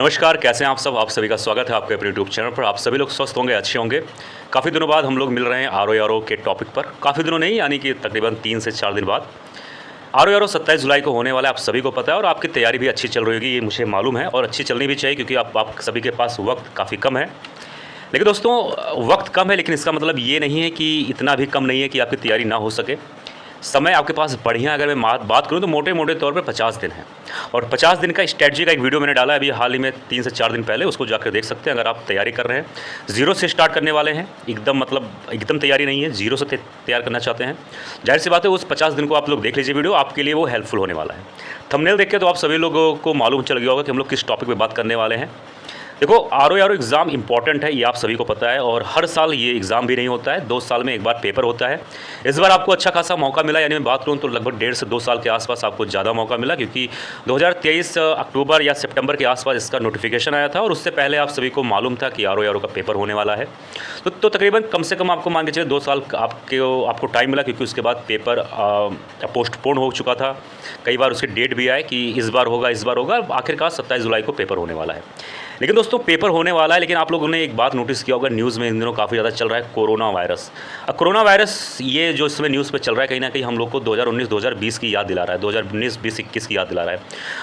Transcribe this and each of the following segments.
नमस्कार, कैसे हैं आप सब? आप सभी का स्वागत है आपके अपने यूट्यूब चैनल पर। आप सभी लोग स्वस्थ होंगे, अच्छे होंगे। काफ़ी दिनों बाद हम लोग मिल रहे हैं आर ओ के टॉपिक पर। काफ़ी दिनों नहीं, यानी कि तकरीबन 3 से 4 दिन बाद। आर ओ 27 जुलाई को होने वाला है, आप सभी को पता है, और आपकी तैयारी भी अच्छी चल रही होगी, ये मुझे मालूम है, और अच्छी चलनी भी चाहिए क्योंकि आप सभी के पास वक्त काफ़ी कम है। लेकिन दोस्तों, वक्त कम है, लेकिन इसका मतलब ये नहीं है कि इतना भी कम नहीं है कि आपकी तैयारी ना हो सके। समय आपके पास बढ़िया, अगर मैं बात करूँ तो मोटे मोटे तौर पे 50 दिन है, और 50 दिन का स्ट्रेटजी का एक वीडियो मैंने डाला है अभी हाल ही में 3 से 4 दिन पहले, उसको जाकर देख सकते हैं अगर आप तैयारी कर रहे हैं। ज़ीरो से स्टार्ट करने वाले हैं, एकदम तैयारी नहीं है, ज़ीरो से तैयार करना चाहते हैं। जाहिर सी बात है, उस 50 दिन को आप लोग देख लीजिए वीडियो, आपके लिए वो हेल्पफुल होने वाला है। थंबनेल देख के तो आप सभी लोगों को मालूम चल गया होगा कि हम लोग किस टॉपिक पर बात करने वाले हैं। देखो, आर ओ एग्ज़ाम इंपॉर्टेंट है, ये आप सभी को पता है, और हर साल ये एग्ज़ाम भी नहीं होता है, 2 साल में एक बार पेपर होता है। इस बार आपको अच्छा खासा मौका मिला, यानी मैं बात करूँ तो लगभग 1.5 से 2 साल के आसपास आपको ज़्यादा मौका मिला, क्योंकि 2023 अक्टूबर या सितंबर के आसपास इसका नोटिफिकेशन आया था, और उससे पहले आप सभी को मालूम था कि आर ओ का पेपर होने वाला है। तो तकरीबन कम से कम आपको मान के चलिए 2 साल आपको टाइम मिला, क्योंकि उसके बाद पेपर पोस्टपोन हो चुका था। कई बार उसकी डेट भी आए कि इस बार होगा, आखिरकार 27 जुलाई को पेपर होने वाला है। लेकिन दोस्तों, पेपर होने वाला है, लेकिन आप लोगों ने एक बात नोटिस किया होगा, न्यूज़ में इन दिनों काफ़ी ज़्यादा चल रहा है कोरोना वायरस। कोरोना वायरस ये जो इसमें न्यूज़ पे चल रहा है, कहीं ना कहीं हम लोग को 2019-2020 की याद दिला रहा है, 2019-20-21 की याद दिला रहा है,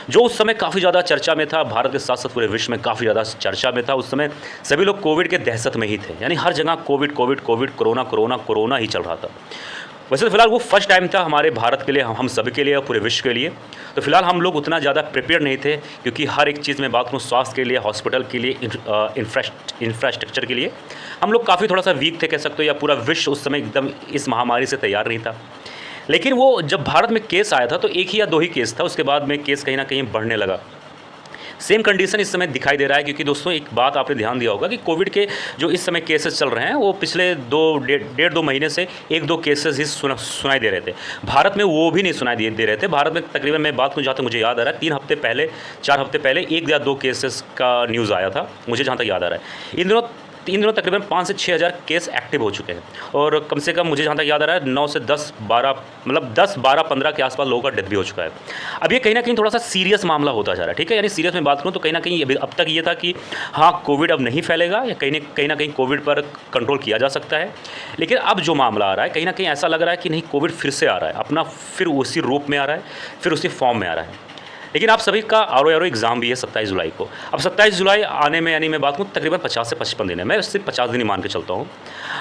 जो उस समय काफ़ी ज़्यादा चर्चा में था। भारत के साथ साथ पूरे विश्व में काफ़ी ज़्यादा चर्चा में था। उस समय सभी लोग कोविड के दहशत में ही थे, यानी हर जगह कोविड, कोरोना ही चल रहा था। वैसे तो फिलहाल वो फर्स्ट टाइम था हमारे भारत के लिए, हम सभी के लिए और पूरे विश्व के लिए। तो फिलहाल हम लोग उतना ज़्यादा प्रिपेयर नहीं थे, क्योंकि हर एक चीज़ में बात करूँ, स्वास्थ्य के लिए, हॉस्पिटल के लिए, इंफ्रास्ट्रक्चर के लिए हम लोग काफ़ी थोड़ा सा वीक थे, कह सकते हो, या पूरा विश्व उस समय एकदम इस महामारी से तैयार नहीं था। लेकिन वो जब भारत में केस आया था तो 1 ही या 2 ही केस था, उसके बाद में केस कहीं ना कहीं बढ़ने लगा। सेम कंडीशन इस समय दिखाई दे रहा है, क्योंकि दोस्तों एक बात आपने ध्यान दिया होगा कि कोविड के जो इस समय केसेस चल रहे हैं, वो पिछले 1.5-2 महीने से 1-2 केसेस ही सुनाई दे रहे थे। भारत में वो भी नहीं सुनाई दे रहे थे। भारत में तकरीबन, मैं बात करूँ जहाँ तक मुझे याद आ रहा है, 3 हफ्ते पहले, 4 हफ्ते पहले 1 या 2 केसेस का न्यूज़ आया था, मुझे जहाँ तक याद आ रहा है। इन दिनों तकरीबन 5 से 6 हज़ार केस एक्टिव हो चुके हैं, और कम से कम मुझे जहाँ तक याद आ रहा है 9 से 10-12, मतलब 10-12-15 के आसपास लोगों का डेथ भी हो चुका है। अब ये कहीं ना कहीं थोड़ा सा सीरियस मामला होता जा रहा है, ठीक है। यानी सीरियस में बात करूँ तो कहीं ना कहीं अब तक ये था कि हाँ, कोविड अब नहीं फैलेगा, या कहीं ना कहीं कोविड पर कंट्रोल किया जा सकता है। लेकिन अब जो मामला आ रहा है, कहीं ना कहीं ऐसा लग रहा है कि नहीं, कोविड फिर से आ रहा है, अपना फिर उसी रूप में आ रहा है, फिर उसी फॉर्म में आ रहा है। लेकिन आप सभी का आर ओ एग्ज़ाम भी है 27 जुलाई को। अब 27 जुलाई आने में, यानी मैं बात करूँ, तकरीबन 50 से 55 दिन है, मैं सिर्फ 50 दिन ही मान के चलता हूँ।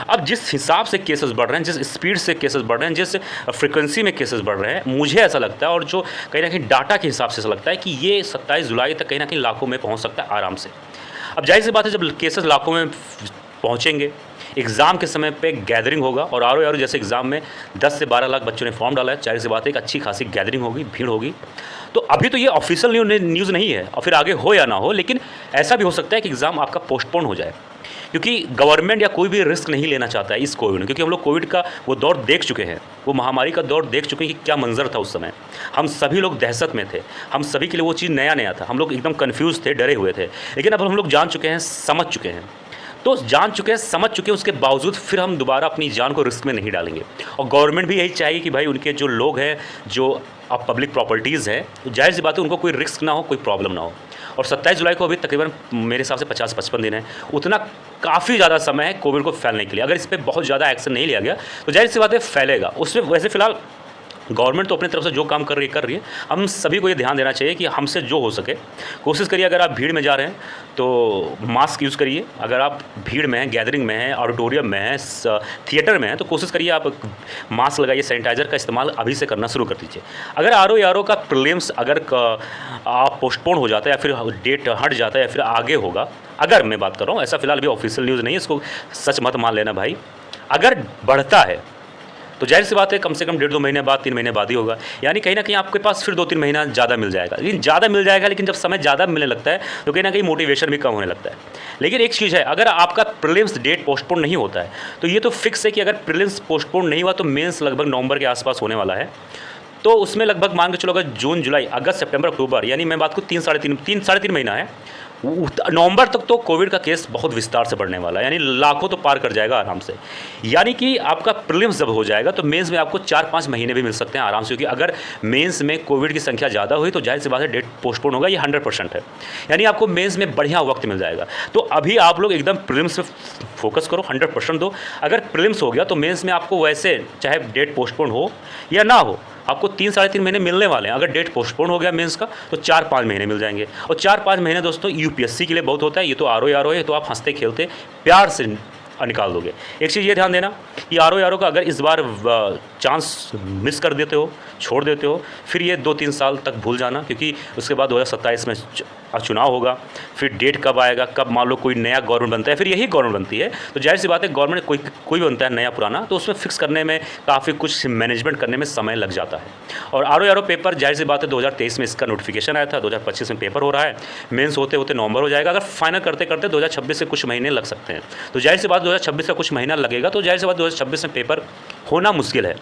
अब जिस हिसाब से केसेस बढ़ रहे हैं, जिस स्पीड से केसेस बढ़ रहे हैं, जिस फ्रिक्वेंसी में केसेस बढ़ रहे हैं, मुझे ऐसा लगता है, और जो कहीं ना कहीं डाटा के हिसाब से ऐसा लगता है कि ये 27 जुलाई तक कहीं ना कहीं लाखों में पहुँच सकता है आराम से। अब जाहिर सी बात है, जब केसेस लाखों में पहुँचेंगे, एग्ज़ाम के समय पे गैदरिंग होगा, और आर ओ जैसे एग्ज़ाम में 10 से 12 लाख बच्चों ने फॉर्म डाला है, जाहिर सी बात है एक अच्छी खासी गैदरिंग होगी, भीड़ होगी। तो अभी तो ये ऑफिशियल न्यूज़ नहीं है, और फिर आगे हो या ना हो, लेकिन ऐसा भी हो सकता है कि एग्ज़ाम आपका पोस्टपोन हो जाए, क्योंकि गवर्नमेंट या कोई भी रिस्क नहीं लेना चाहता है इस कोविड में, क्योंकि हम लोग कोविड का वो दौर देख चुके हैं, वो महामारी का दौर देख चुके हैं कि क्या मंजर था उस समय। हम सभी लोग दहशत में थे, हम सभी के लिए वो चीज़ नया था, हम लोग एकदम कन्फ्यूज़ थे, डरे हुए थे। लेकिन अब हम लोग जान चुके हैं, समझ चुके हैं, तो जान चुके हैं, समझ चुके हैं, उसके बावजूद फिर हम दोबारा अपनी जान को रिस्क में नहीं डालेंगे। और गवर्नमेंट भी यही चाहेगी कि भाई उनके जो लोग हैं, जो अब पब्लिक प्रॉपर्टीज़ हैं, तो जाहिर सी बात है उनको कोई रिस्क ना हो, कोई प्रॉब्लम ना हो। और 27 जुलाई को अभी तकरीबन मेरे हिसाब से 50-55 दिन है, उतना काफ़ी ज़्यादा समय है कोविड को फैलने के लिए। अगर इस पर बहुत ज़्यादा एक्शन नहीं लिया गया तो जाहिर सी बात है फैलेगा। उसमें वैसे फ़िलहाल गवर्नमेंट तो अपनी तरफ से जो काम कर रही है। हम सभी को ये ध्यान देना चाहिए कि हमसे जो हो सके कोशिश करिए, अगर आप भीड़ में जा रहे हैं तो मास्क यूज़ करिए, अगर आप भीड़ में हैं, गैदरिंग में हैं, ऑडिटोरियम में हैं, थिएटर में हैं, तो कोशिश करिए आप मास्क लगाइए, सैनिटाइज़र का इस्तेमाल अभी से करना शुरू कर दीजिए। अगर आर ओ का प्रीलिम्स अगर आप पोस्टपोन हो जाता है, या फिर डेट हट जाता है, या फिर आगे होगा, अगर मैं बात कर रहा हूँ, ऐसा फिलहाल भी ऑफिशियल न्यूज़ नहीं है, इसको सच मत मान लेना भाई, अगर बढ़ता है तो जाहिर सी बात है कम से कम 1.5-2 महीने बाद, 3 महीने बाद ही होगा, यानी कहीं ना कहीं आपके पास फिर 2-3 महीना ज़्यादा मिल जाएगा। लेकिन ज़्यादा मिल जाएगा, लेकिन जब समय ज़्यादा मिलने लगता है तो कहीं ना कहीं मोटिवेशन भी कम होने लगता है। लेकिन एक चीज़ है, अगर आपका प्रीलिम्स डेट पोस्टपोन नहीं होता है तो ये तो फिक्स है कि अगर प्रीलिम्स पोस्टपोन नहीं हुआ तो मेंस लगभग नवंबर के आसपास होने वाला है। तो उसमें लगभग मान के चलो, अगर जून, जुलाई, अगस्त, सितंबर, अक्टूबर, यानी मैं बात करूँ 3 साढ़े 3 महीना है, नवंबर तक तो कोविड का केस बहुत विस्तार से बढ़ने वाला है, यानी लाखों तो पार कर जाएगा आराम से। यानी कि आपका प्रीलिम्स जब हो जाएगा तो मेंस में आपको 4-5 महीने भी मिल सकते हैं आराम से, क्योंकि अगर मेंस में कोविड की संख्या ज़्यादा हुई तो जाहिर सी बात है डेट पोस्टपोन होगा, ये 100% है। यानी आपको मेंस में बढ़िया वक्त मिल जाएगा। तो अभी आप लोग एकदम प्रीलिम्स पे फोकस करो, 100% दो। अगर प्रीलिम्स हो गया तो मेंस में आपको वैसे चाहे डेट पोस्टपोन हो या ना हो, आपको 3-3.5 महीने मिलने वाले हैं। अगर डेट पोस्टपोन हो गया मेंस का तो 4-5 महीने मिल जाएंगे, और 4-5 महीने दोस्तों यूपीएससी के लिए बहुत होता है। ये तो आर ओ है, तो आप हंसते खेलते प्यार से निकाल दोगे। एक चीज़ ये ध्यान देना कि आर ओ का अगर इस बार चांस मिस कर देते हो, छोड़ देते हो, फिर ये 2-3 साल तक भूल जाना, क्योंकि उसके बाद 2027 में चुनाव होगा। फिर डेट कब आएगा, कब मान लो कोई नया गवर्नमेंट बनता है, फिर यही गवर्नमेंट बनती है, तो जाहिर सी बात है गवर्नमेंट कोई बनता है नया पुराना, तो उसमें फिक्स करने में काफ़ी कुछ मैनेजमेंट करने में समय लग जाता है। और आर ओ पेपर जाहिर सी बात है 2023 में इसका नोटिफिकेशन आया था, 2025 में पेपर हो रहा है, मेंस होते होते नवंबर हो जाएगा। अगर फाइनल करते करते 2026 से कुछ महीने लग सकते हैं, तो जाहिर सी बात 2026 का कुछ महीना लगेगा, तो जाहिर सी बात 2026 में पेपर होना मुश्किल है।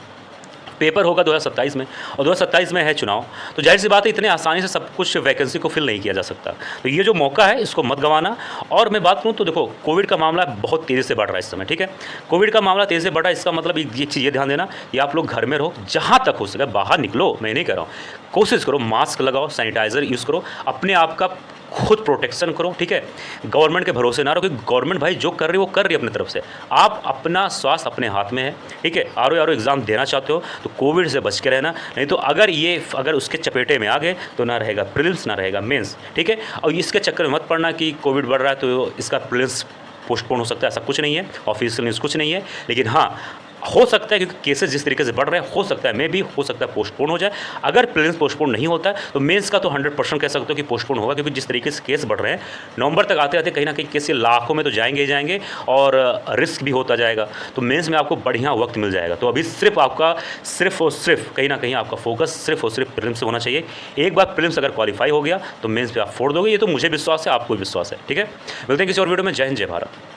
पेपर होगा 2027 में, और 2027 में है चुनाव, तो जाहिर सी बात है इतने आसानी से सब कुछ वैकेंसी को फिल नहीं किया जा सकता। तो ये जो मौका है इसको मत गंवाना। और मैं बात करूँ तो देखो, कोविड का मामला बहुत तेज़ी से बढ़ रहा है इस समय, ठीक है। कोविड का मामला तेज़ी से बढ़ रहा है, इसका मतलब एक चीज़ ये ध्यान देना कि आप लोग घर में रहो, जहाँ तक हो सके बाहर निकलो, मैं नहीं कह रहा हूँ, कोशिश करो मास्क लगाओ, सैनिटाइज़र यूज़ करो, अपने आप का खुद प्रोटेक्शन करो, ठीक है। गवर्नमेंट के भरोसे ना रहो, क्योंकि गवर्नमेंट भाई जो कर रही है वो कर रही है अपनी तरफ से। आप अपना स्वास्थ्य अपने हाथ में है, ठीक है। आर ओ एग्ज़ाम देना चाहते हो तो कोविड से बच के रहना, नहीं तो अगर उसके चपेटे में आ गए तो ना रहेगा प्रीलिम्स ना रहेगा मेंस, ठीक है। और इसके चक्कर में मत पड़ना कि कोविड बढ़ रहा है तो इसका प्रीलिम्स पोस्टपोन हो सकता है, ऐसा कुछ नहीं है, ऑफिशियल न्यूज़ कुछ नहीं है। लेकिन हाँ, हो सकता है क्योंकि केसेस जिस तरीके से बढ़ रहे हैं, हो सकता है हो सकता है पोस्टपोन हो जाए। अगर प्रीलिम्स पोस्टपोन नहीं होता है तो मेंस का तो 100% कह सकते हो कि पोस्टपोन होगा, क्योंकि जिस तरीके से केस बढ़ रहे हैं नवंबर तक आते आते कहीं ना कहीं केस लाखों में तो जाएंगे ही जाएंगे, और रिस्क भी होता जाएगा। तो मेंस में आपको बढ़िया वक्त मिल जाएगा। तो अभी सिर्फ और सिर्फ कहीं ना कहीं आपका फोकस सिर्फ और सिर्फ प्रीलिम्स से होना चाहिए। एक बार प्रीलिम्स अगर क्वालिफाई हो गया तो मेंस पे आप फोड़ दोगे, ये तो मुझे विश्वास है, आपको भी विश्वास है, ठीक है। मिलते हैं किसी और वीडियो में। जय हिंद, जय भारत।